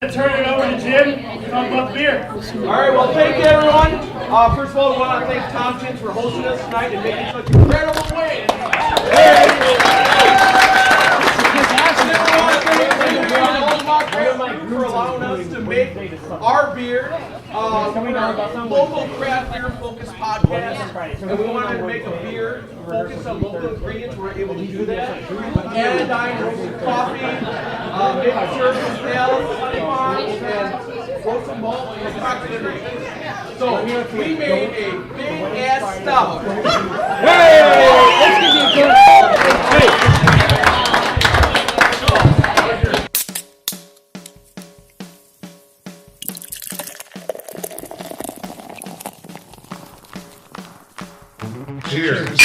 Turn it over to Jim. Talk about beer. All right, well, thank you, everyone. First of all, I want to thank Tompkins for hosting us tonight and making such incredible wings. For allowing us to make our beer. We're a local craft beer focused podcast, and we wanted to make a beer focused on local ingredients. We're able to do that. Anodyne roasted coffee, maple syrup from tails, and roasted malt and cocktail. So we made a big ass stout. Hey! Let's give you a good. Hey! Cheers.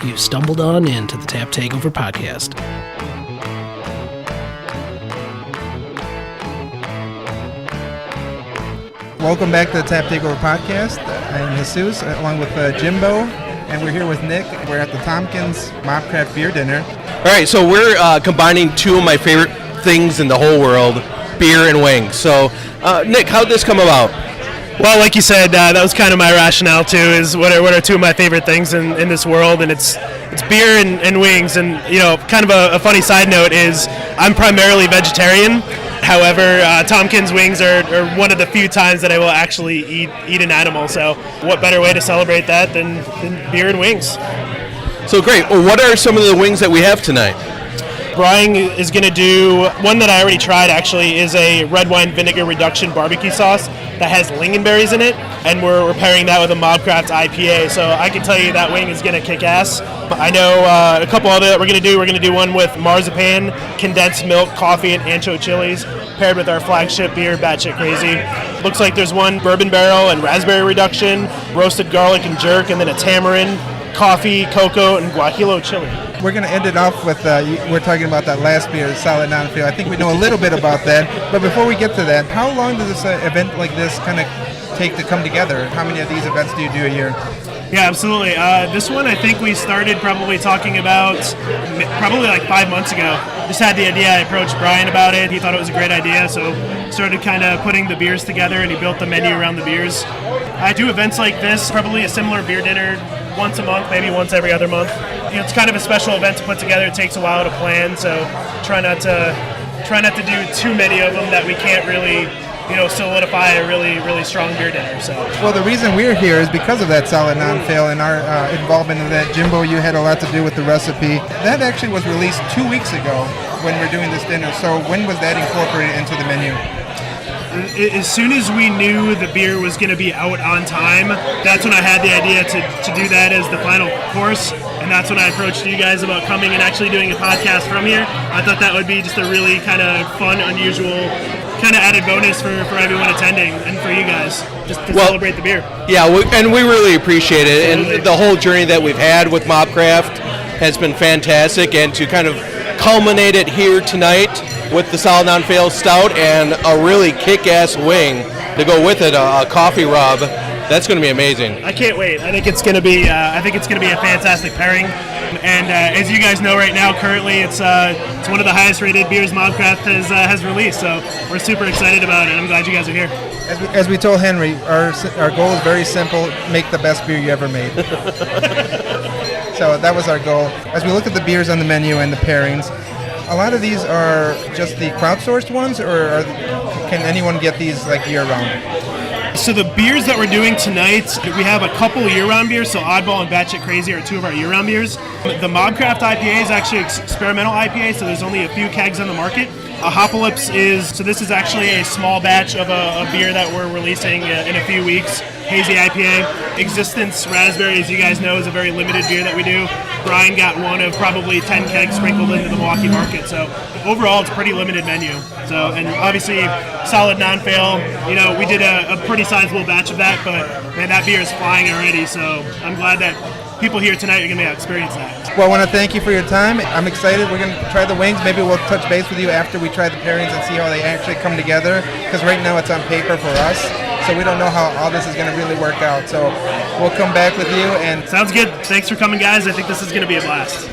You stumbled on into the Tap Takeover podcast. Welcome back to the Tap Takeover podcast. I'm Jesus, along with Jimbo, and we're here with Nick. We're at the TomkensMobcraft Beer Dinner. All right, so we're combining two of my favorite things in the whole world, beer and wings. So, Nick, how'd this come about? Well, like you said, that was kind of my rationale too. Is what are two of my favorite things in this world, and it's beer and wings. And you know, kind of a funny side note is I'm primarily vegetarian. However, Tompkins wings are one of the few times that I will actually eat an animal. So, what better way to celebrate that than beer and wings? So great. Well, what are some of the wings that we have tonight? Brian is going to do one that I already tried. Actually, is a red wine vinegar reduction barbecue sauce that has lingonberries in it, and we're pairing that with a Mobcraft IPA. So I can tell you that wing is going to kick ass. I know a couple other that we're going to do. We're going to do one with marzipan, condensed milk, coffee, and ancho chilies, paired with our flagship beer, Batshit Crazy. Looks like there's one bourbon barrel and raspberry reduction, roasted garlic and jerk, and then a tamarind, coffee, cocoa, and guajillo chili. We're going to end it off with, we're talking about that last beer, Solid Non Fail. I think we know a little bit about that. But before we get to that, how long does this event like this kind of take to come together? How many of these events do you do a year? Yeah, absolutely. This one I think we started probably talking about like 5 months ago. Just had the idea. I approached Brian about it. He thought it was a great idea, so started kind of putting the beers together, and he built the menu around the beers. I do events like this, probably a similar beer dinner once a month, maybe once every other month. You know, it's kind of a special event to put together. It takes a while to plan, so try not to do too many of them that we can't really, you know, solidify a really, really strong beer dinner. So. Well, the reason we're here is because of that Solid Non Fail and our involvement in that. Jimbo, you had a lot to do with the recipe. That actually was released 2 weeks ago when we're doing this dinner. So when was that incorporated into the menu? As soon as we knew the beer was going to be out on time, that's when I had the idea to do that as the final course, and that's when I approached you guys about coming and actually doing a podcast from here. I thought that would be just a really kind of fun, unusual, kind of added bonus for everyone attending and for you guys, just to celebrate the beer. Yeah, and we really appreciate it, and the whole journey that we've had with Mobcraft has been fantastic, and to kind of culminate it here tonight with the Solid Non Fail Stout and a really kick-ass wing to go with it, a coffee rub. That's going to be amazing. I can't wait. I think it's going to be. a fantastic pairing. And as you guys know, right now, currently, it's one of the highest-rated beers Mobcraft has released. So we're super excited about it. I'm glad you guys are here. As we told Henry, our goal is very simple: make the best beer you ever made. So that was our goal. As we look at the beers on the menu and the pairings, a lot of these are just the crowdsourced ones, or can anyone get these like year-round? So the beers that we're doing tonight, we have a couple year-round beers. So Oddball and Batshit Crazy are two of our year-round beers. The Mobcraft IPA is actually experimental IPA, so there's only a few kegs on the market. Apocalypse this is actually a small batch of a beer that we're releasing in a few weeks. Hazy IPA. Existence Raspberry, as you guys know, is a very limited beer that we do. Brian got one of probably 10 kegs sprinkled into the Milwaukee market. So overall, it's a pretty limited menu. So, and obviously, Solid Non Fail, you know, we did a pretty sizable batch of that, but man, that beer is flying already. So I'm glad that people here tonight are going to be able to experience that. Well, I want to thank you for your time. I'm excited. We're going to try the wings. Maybe we'll touch base with you after we try the pairings and see how they actually come together, because right now it's on paper for us. So we don't know how all this is going to really work out. So we'll come back with you. And sounds good. Thanks for coming, guys. I think this is going to be a blast.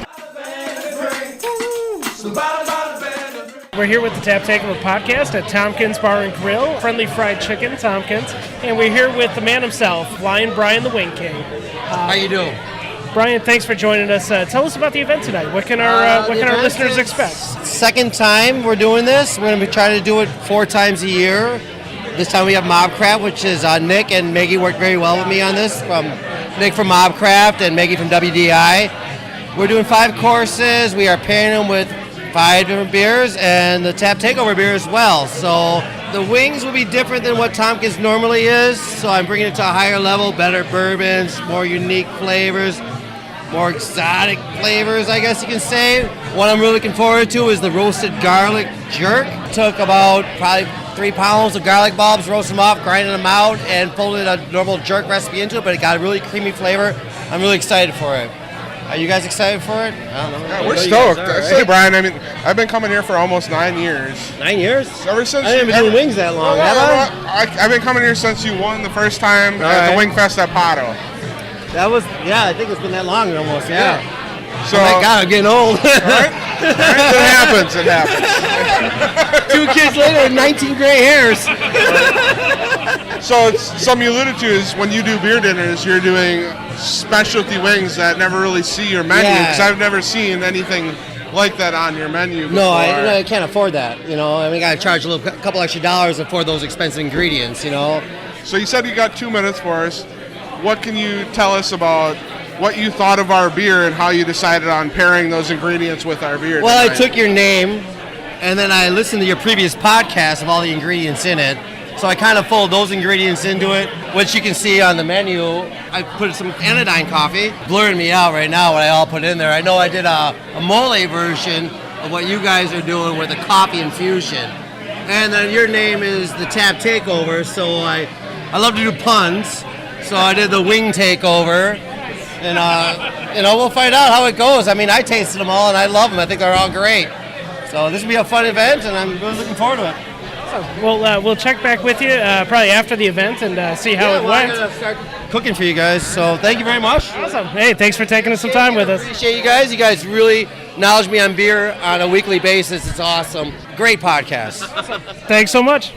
We're here with the Tap Takeover Podcast at Tompkins Bar and Grill, Friendly Fried Chicken, Tompkins. And we're here with the man himself, Flyin Brian, the Wing King. How you doing? Brian, thanks for joining us. Tell us about the event tonight. What can our listeners expect? Second time we're doing this. We're going to be trying to do it 4 times a year. This time we have Mobcraft, which is Nick and Maggie worked very well with me on this. Nick from Mobcraft and Maggie from WDI. We're doing 5 courses. We are pairing them with 5 different beers and the Tap Takeover beer as well. So the wings will be different than what Tompkins normally is. So I'm bringing it to a higher level, better bourbons, more unique flavors, more exotic flavors, I guess you can say. What I'm really looking forward to is the roasted garlic jerk. Took about probably 3 pounds of garlic bulbs, roasted them off, grinded them out, and folded a normal jerk recipe into it, but it got a really creamy flavor. I'm really excited for it. Are you guys excited for it? I don't know. Yeah, we're stoked. Say, Brian, I mean, I've been coming here for almost 9 years. 9 years? Ever since I haven't been doing wings that long, have I? I've been coming here since you won the first time at the Wing Fest at Pato. That was, I think it's been that long almost, yeah. So, oh my God, I'm getting old. Right? It happens. 2 kids later and 19 gray hairs. So it's something you alluded to is when you do beer dinners, you're doing specialty wings that never really see your menu, because I've never seen anything like that on your menu before. No, I can't afford that. I mean, I got to charge a couple extra dollars for those expensive ingredients, So you said you got 2 minutes for us. What can you tell us about what you thought of our beer and how you decided on pairing those ingredients with our beer Well, tonight? I took your name, and then I listened to your previous podcast of all the ingredients in it. So I kind of fold those ingredients into it, which you can see on the menu. I put some anodyne coffee. Blurring me out right now what I all put in there. I know I did a mole version of what you guys are doing with a coffee infusion. And then your name is the Tap Takeover, so I love to do puns. So I did the wing takeover, and we'll find out how it goes. I mean, I tasted them all, and I love them. I think they're all great. So this will be a fun event, and I'm really looking forward to it. We'll check back with you probably after the event and see how it went. I'm going to start cooking for you guys, so thank you very much. Awesome. Hey, thanks for taking some time with us. Appreciate you guys. You guys really knowledge me on beer on a weekly basis. It's awesome. Great podcast. Thanks so much.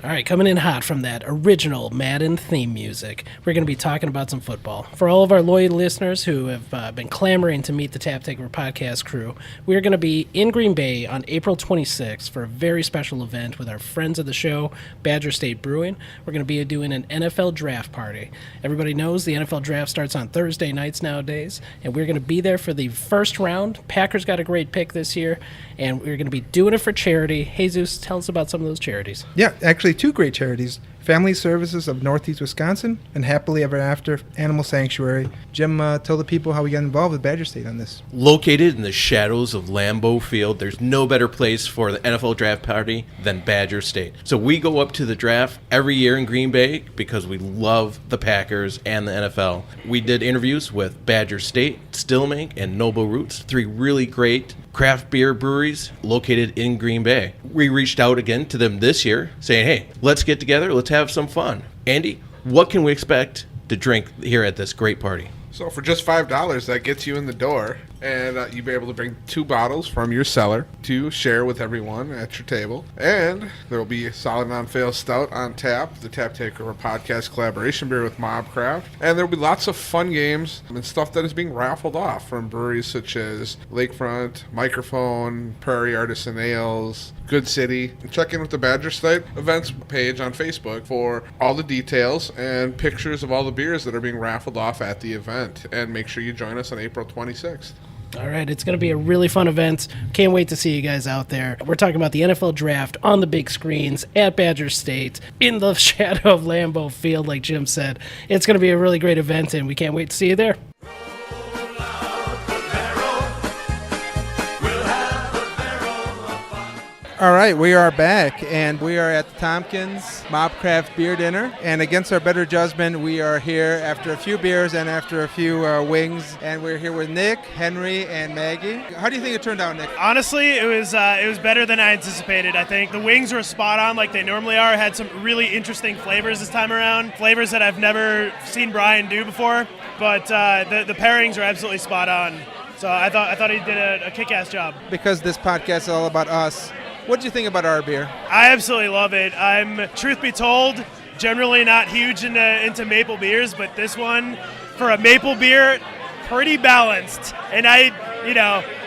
All right, coming in hot from that original Madden theme music, we're going to be talking about some football. For all of our loyal listeners who have been clamoring to meet the Tap Takeover Podcast crew, we're going to be in Green Bay on April 26th for a very special event with our friends of the show, Badger State Brewing. We're going to be doing an NFL draft party. Everybody knows the NFL draft starts on Thursday nights nowadays, and we're going to be there for the first round. Packers got a great pick this year, and we're going to be doing it for charity. Jesus, tell us about some of those charities. Yeah, actually 2 great charities. Family Services of Northeast Wisconsin and Happily Ever After Animal Sanctuary. Jim, tell the people how we got involved with Badger State on this. Located in the shadows of Lambeau Field, there's no better place for the NFL draft party than Badger State. So we go up to the draft every year in Green Bay because we love the Packers and the NFL. We did interviews with Badger State, Stillmake, and Noble Roots, 3 really great craft beer breweries located in Green Bay. We reached out again to them this year saying, hey, let's get together, let's have some fun. Andy, what can we expect to drink here at this great party? So for just $5, that gets you in the door, and you'll be able to bring 2 bottles from your cellar to share with everyone at your table. And there will be a Solid Non Fail Stout on tap, the Tap Takeover Podcast collaboration beer with Mobcraft. And there will be lots of fun games and stuff that is being raffled off from breweries such as Lakefront, Microphone, Prairie Artisan Ales, Good City. And check in with the Badger State events page on Facebook for all the details and pictures of all the beers that are being raffled off at the event. And make sure you join us on April 26th. All right, it's going to be a really fun event. Can't wait to see you guys out there. We're talking about the NFL draft on the big screens at Badger State in the shadow of Lambeau Field, like Jim said. It's going to be a really great event, and we can't wait to see you there. All All right, we are back, and we are at the TomkensMobcraft Beer Dinner. And against our better judgment, we are here after a few beers and after a few wings. And we're here with Nick, Henry, and Maggie. How do you think it turned out, Nick? Honestly, it was better than I anticipated. I think the wings were spot on like they normally are. Had some really interesting flavors this time around, flavors that I've never seen Brian do before. But the pairings are absolutely spot on. So I thought he did a kick-ass job. Because this podcast is all about us, what do you think about our beer? I absolutely love it. I'm, truth be told, generally not huge into maple beers, but this one, for a maple beer, pretty balanced. And I,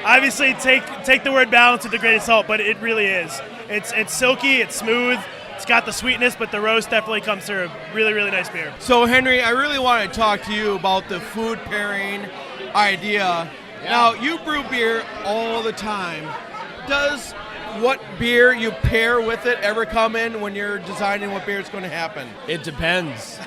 obviously take the word balance with a grain of salt, but it really is. It's silky, it's smooth, it's got the sweetness, but the roast definitely comes through. Really, really nice beer. So, Henry, I really want to talk to you about the food pairing idea. Yeah. Now, you brew beer all the time. Does what beer you pair with it ever come in when you're designing what beer is going to happen? It depends.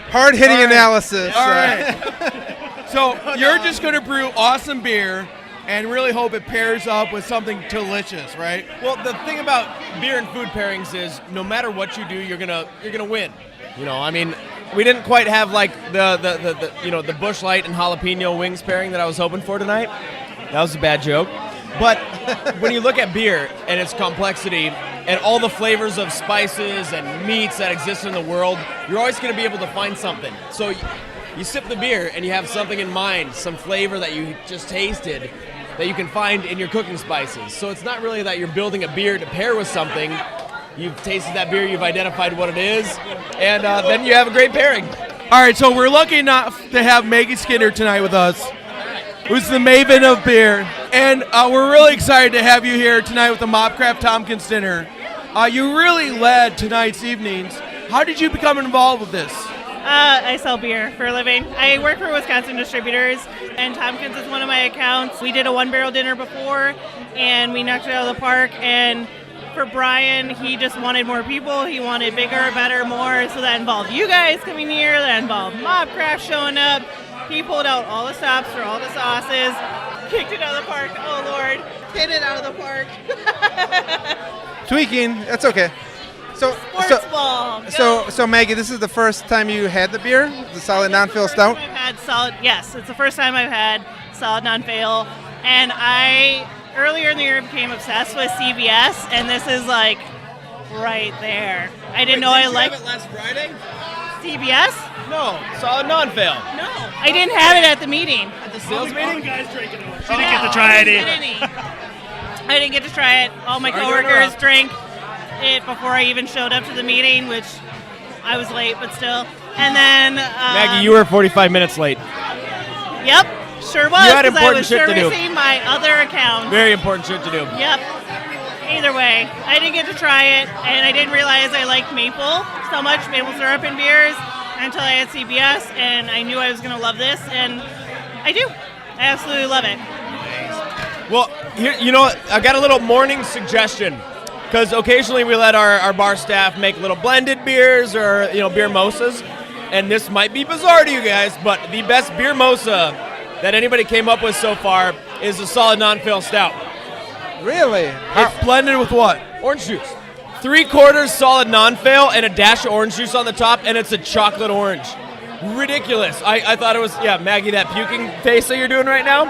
Hard-hitting analysis. All right. So you're just going to brew awesome beer and really hope it pairs up with something delicious, right? Well, the thing about beer and food pairings is no matter what you do, you're gonna win. We didn't quite have like the Busch Light and jalapeno wings pairing that I was hoping for tonight. That was a bad joke. But when you look at beer and its complexity and all the flavors of spices and meats that exist in the world, you're always going to be able to find something. So you sip the beer and you have something in mind, some flavor that you just tasted that you can find in your cooking spices. So it's not really that you're building a beer to pair with something. You've tasted that beer, you've identified what it is, and then you have a great pairing. All right, so we're lucky enough to have Maggie Skinner tonight with us, who's the maven of beer. And we're really excited to have you here tonight with the Mobcraft Tompkins dinner. You really led tonight's evenings. How did you become involved with this? I sell beer for a living. I work for Wisconsin Distributors, and Tompkins is one of my accounts. We did a one-barrel dinner before, and we knocked it out of the park. And for Brian, he just wanted more people. He wanted bigger, better, more. So that involved you guys coming here. That involved Mobcraft showing up. He pulled out all the stops for all the sauces, kicked it out of the park. Oh, Lord. Hit it out of the park. Tweaking. That's okay. Sports ball. So Maggie, this is the first time you had the beer, the Solid Non Fail Stout? Yes, it's the first time I've had Solid Non Fail. And I, earlier in the year, became obsessed with CBS, and this is like right there. I didn't know I liked it last Friday? CBS? No, Solid Non Fail. No, I didn't have it at the meeting. At the sales meeting? Guys drinking it. She didn't get to try it either. I didn't get to try it. All my coworkers drank it before I even showed up to the meeting, which I was late, but still. And then Maggie, you were 45 minutes late. Yep, sure was. You had because I important was shit to do. servicing my other account. Very important shit to do. Yep. Either way, I didn't get to try it, and I didn't realize I liked maple so much, maple syrup in beers, until I had CBS, and I knew I was going to love this, and I do. I absolutely love it. Well, here, I got a little morning suggestion, because occasionally we let our bar staff make little blended beers or, beer mosas, and this might be bizarre to you guys, but the best beer mosa that anybody came up with so far is the Solid Non Fail Stout. Really? It's blended with what? Orange juice. 3/4 Solid Non Fail and a dash of orange juice on the top, and it's a chocolate orange. Ridiculous. I thought it was, Maggie, that puking face that you're doing right now?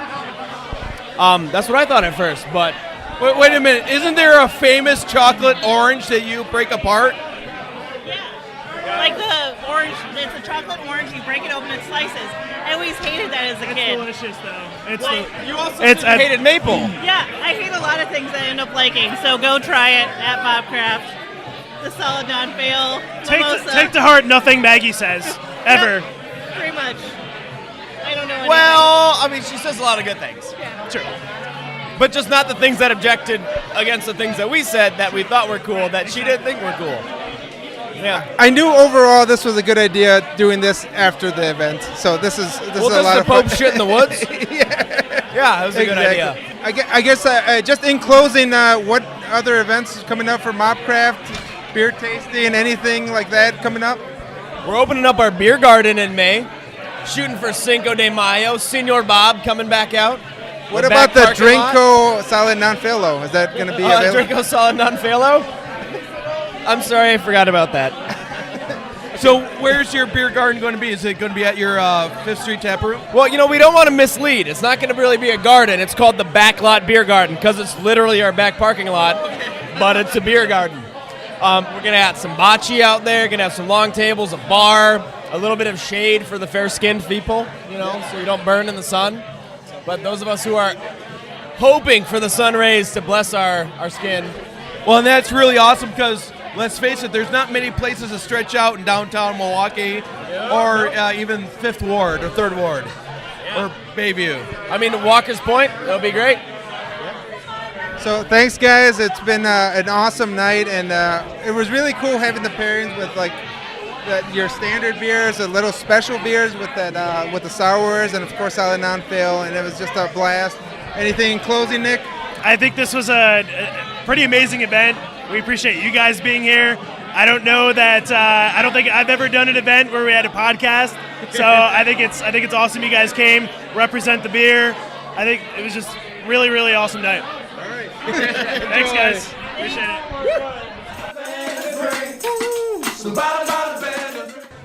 That's what I thought at first, but... Wait a minute. Isn't there a famous chocolate orange that you break apart? Yeah. Like the orange, it's a chocolate orange, you break it open in slices. I always hated that as a kid. It's delicious, though. You also hated maple. Yeah, I hate a lot of things that I end up liking, so go try it at Mobcraft. The Solid Non Fail mimosa. Take to heart nothing Maggie says, ever. Yep, pretty much. I don't know anything. Well, she says a lot of good things. Yeah. True. But just not the things that objected against the things that we said that we thought were cool that she didn't think were cool. Yeah. I knew overall this was a good idea doing this after the event. So this is a lot of fun. Pope shit in the woods? Yeah, it was a good idea. I guess just in closing, what other events coming up for Mobcraft? Beer tasting, anything like that coming up? We're opening up our beer garden in May. Shooting for Cinco de Mayo. Senor Bob coming back out. What about the Drinko Solid Non Fail? Is that going to be available? Drinko Solid Non Fail? I'm sorry, I forgot about that. So where's your beer garden going to be? Is it going to be at your 5th Street Tap Room? Well, we don't want to mislead. It's not going to really be a garden. It's called the Backlot Beer Garden because it's literally our back parking lot, but it's a beer garden. We're going to have some bocce out there, going to have some long tables, a bar, a little bit of shade for the fair-skinned people, so you don't burn in the sun. But those of us who are hoping for the sun rays to bless our skin. Well, and that's really awesome because, let's face it, there's not many places to stretch out in downtown Milwaukee or even 5th Ward or 3rd Ward or Bayview. I mean, Walker's Point, that'll be great. So thanks, guys. It's been an awesome night, and it was really cool having the pairings with your standard beers, the little special beers with the sours, and of course Solid Non Fail, and it was just a blast. Anything in closing, Nick? I think this was a pretty amazing event. We appreciate you guys being here. I don't think I've ever done an event where we had a podcast, so I think it's awesome you guys came, represent the beer. I think it was just really, really awesome night. All right. Thanks, guys. Appreciate it.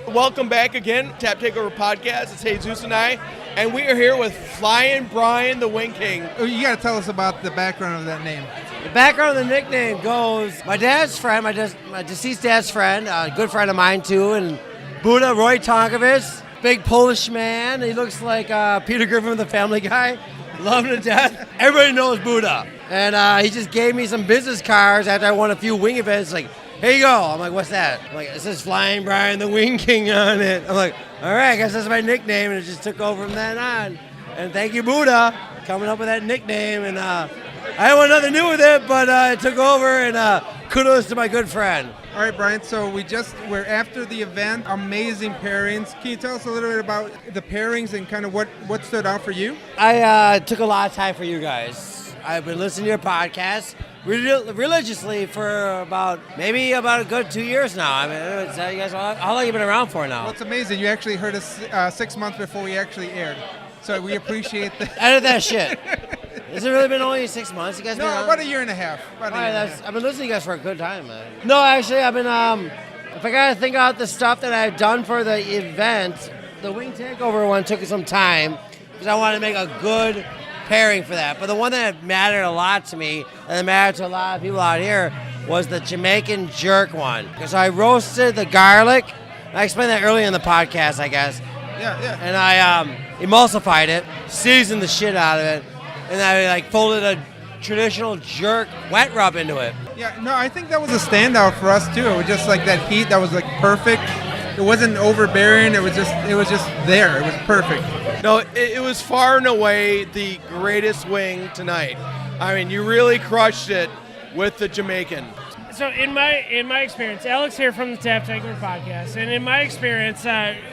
Welcome back again, Tap Takeover Podcast. It's Jesus and I, and we are here with Flyin Brian, the Wing King. Oh, you got to tell us about the background of that name. The background of the nickname goes, my dad's friend, my deceased dad's friend, a good friend of mine too, and Buddha Roy Tonkovich, big Polish man. He looks like Peter Griffin from the Family Guy. Love him to death. Everybody knows Buddha. And he just gave me some business cards after I won a few wing events, like, here you go. I'm like, what's that? I'm like, it says Flyin Brian, the Wing King on it. I'm like, all right, I guess that's my nickname, and it just took over from then on. And thank you, Buddha, coming up with that nickname, and I didn't want nothing to do with it, but it took over, and kudos to my good friend. All right, Brian, so we're after the event, amazing pairings. Can you tell us a little bit about the pairings and kind of what stood out for you? I took a lot of time for you guys. I've been listening to your podcast religiously for about a good 2 years now. I mean, you guys, how long have you been around for now? Well, it's amazing. You actually heard us 6 months before we actually aired. So we appreciate that. Edit that shit. Has it really been only 6 months? You guys been about a year and a half. I've been listening to you guys for a good time, man. No, actually, I've been, if I gotta think about the stuff that I've done for the event, the Wing Takeover one took some time because I wanted to make a good pairing for that. But the one that mattered a lot to me, and it mattered to a lot of people out here, was the Jamaican jerk one. Because I roasted the garlic. I explained that earlier in the podcast, I guess. Yeah. And I emulsified it, seasoned the shit out of it, and I folded a traditional jerk wet rub into it. Yeah, no, I think that was a standout for us too. It was just like that heat that was perfect. It wasn't overbearing. It was just there. It was perfect. No, it was far and away the greatest wing tonight. I mean, you really crushed it with the Jamaican. So in my experience, Alex here from the Tap Takeover Podcast, and in my experience,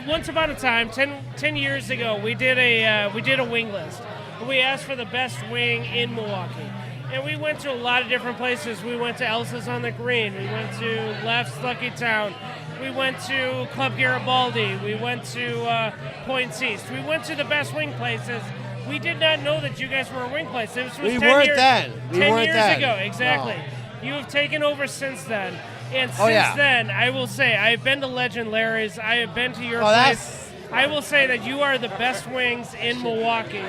once upon a time, 10 years ago, we did a wing list. We asked for the best wing in Milwaukee, and we went to a lot of different places. We went to Elsa's on the Green. We went to Left's Lucky Town. We went to Club Garibaldi. We went to Points East. We went to the best wing places. We did not know that you guys were a wing place. This was 10 years ago, exactly. No. You have taken over since then. And since then, I will say, I have been to Legend Larry's. I have been to your place. I will say that you are the best wings in Milwaukee.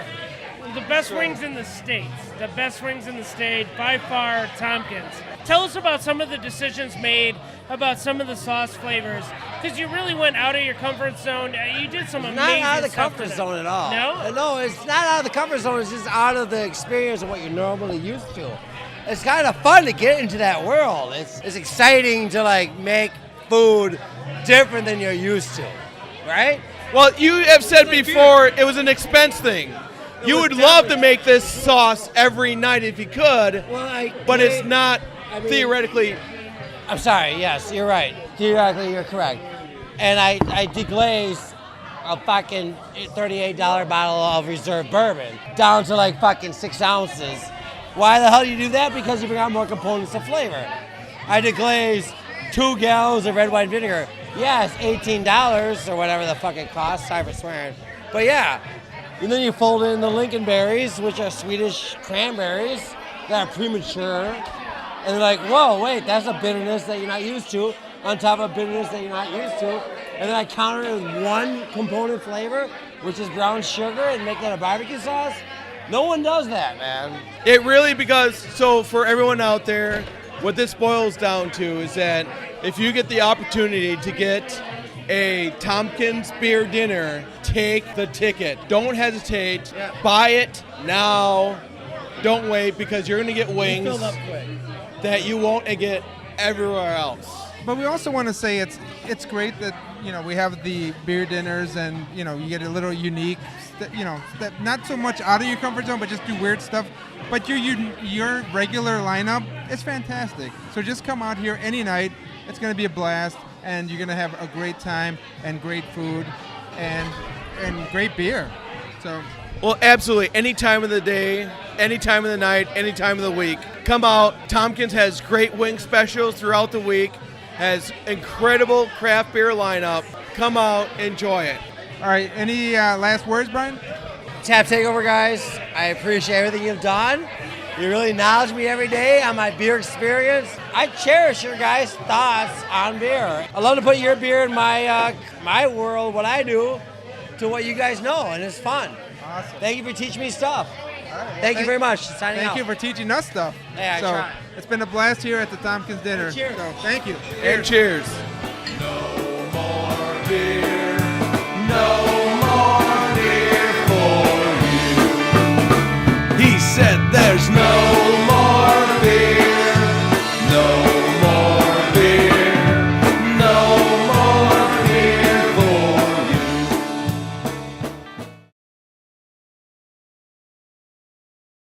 The best wings in the States. The best wings in the state, by far, Tompkins. Tell us about some of the decisions made, about some of the sauce flavors, because you really went out of your comfort zone. You did some amazing stuff. Not out of the comfort zone at all. No? No, it's not out of the comfort zone. It's just out of the experience of what you're normally used to. It's kind of fun to get into that world. It's exciting to make food different than you're used to, right? Well, you have said before it was an expense thing. You would love to make this sauce every night if you could, but it's not theoretically. I'm sorry, yes, you're right. Theoretically, you're correct. And I deglaze a fucking $38 bottle of reserve bourbon down to fucking 6 ounces. Why the hell do you do that? Because you bring out more components of flavor. I deglaze 2 gallons of red wine vinegar. Yeah, it's $18 or whatever the fuck it costs. Sorry for swearing. But yeah, And then you fold in the Lincolnberries, which are Swedish cranberries that are premature. And they're like, whoa, wait, that's a bitterness that you're not used to, on top of bitterness that you're not used to. And then I counter it with one component flavor, which is brown sugar, and make that a barbecue sauce. No one does that, man. It really, because, so for everyone out there, what this boils down to is that if you get the opportunity to get a Tompkins beer dinner, take the ticket. Don't hesitate. Buy it now. Don't wait, because you're going to get wings that you won't get everywhere else. But we also want to say it's great that, you know, we have the beer dinners, and, you know, you get a little unique, not so much out of your comfort zone, but just do weird stuff. But your regular lineup is fantastic. So just come out here any night. It's going to be a blast, and you're going to have a great time and great food and great beer. So. Well, absolutely. Any time of the day, any time of the night, any time of the week. Come out. Tompkins has great wing specials throughout the week, has incredible craft beer lineup. Come out, enjoy it. All right, any last words, Brian? Tap Takeover, guys. I appreciate everything you've done. You really acknowledge me every day on my beer experience. I cherish your guys' thoughts on beer. I love to put your beer in my my world, what I do, to what you guys know, and it's fun. Awesome. Thank you for teaching me stuff. All right, well, thank you very much. Signing out. Thank you for teaching us stuff. Yeah, I try. It's been a blast here at the Tompkins dinner. Cheers. So thank you. And cheers. No more beer. No